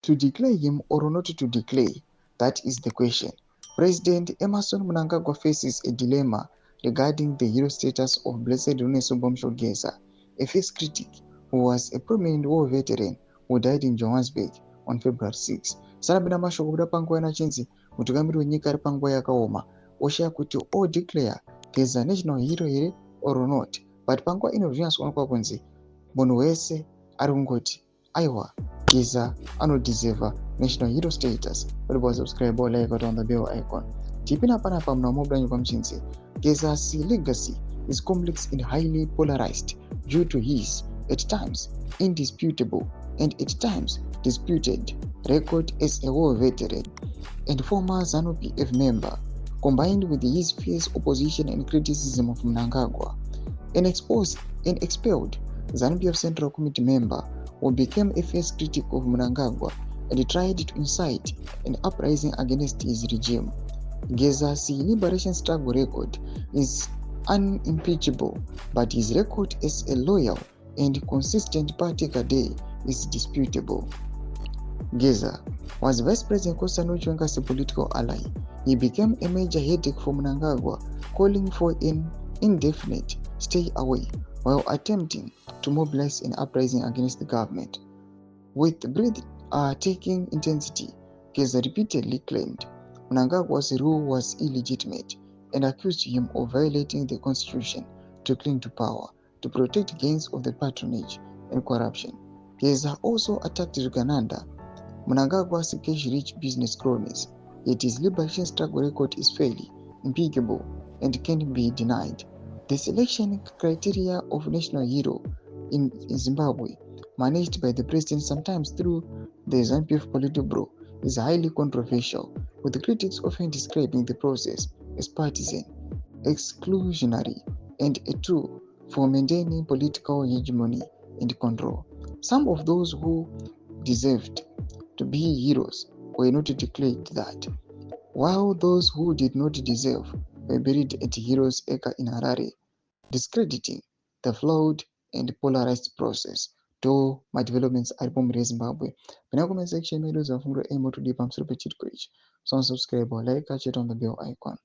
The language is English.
To declare him or not to declare, that is the question. President Emmerson Mnangagwa faces a dilemma regarding the hero status of Blessed Geza, a fierce critic who was a prominent war veteran who died in Johannesburg on February 6. Sarabina mashoko kuda panguva yanachinzi mutungamiri wenyika ari panguva yakaoma oshaya kuti declare Geza national hero here or not, but panguva ino zvinyatsonekwa kunzi munhu wese ari kungoti aiwa Geza anodeserve national hero status. But subscribe or like on the bell icon. Tipina panapa mnamobrani kwa mchinzi. Geza's legacy is complex and highly polarized due to his, at times, indisputable and at times disputed record as a war veteran and former ZANU-PF member, combined with his fierce opposition and criticism of Mnangagwa. An expelled ZANU-PF Central Committee member who became a fierce critic of Mnangagwa and tried to incite an uprising against his regime. Geza's liberation struggle record is unimpeachable, but his record as a loyal and consistent party cadre is disputable. Geza was Vice President Kosano Chiwenga's political ally. He became a major headache for Mnangagwa, calling for an indefinite stay away while attempting to mobilize an uprising against the government. With breathtaking intensity, Geza repeatedly claimed Mnangagwa's rule was illegitimate and accused him of violating the constitution to cling to power, to protect gains of the patronage and corruption. Geza also attacked Uganda, Mnangagwa's cash-rich business cronies, yet his liberation struggle record is fairly impeccable and can't be denied. The selection criteria of national hero in Zimbabwe, managed by the president sometimes through the ZANU-PF Politburo, is highly controversial, with critics often describing the process as partisan, exclusionary, and a tool for maintaining political hegemony and control. Some of those who deserved to be heroes were not declared that, while those who did not deserve were buried at Heroes' Acre in Harare, discrediting the flawed and polarized process. To my developments album Zimbabwe. When I comment section, I do a full emo to deep. I'm super chit. So subscribe or like, catch it on the bell icon.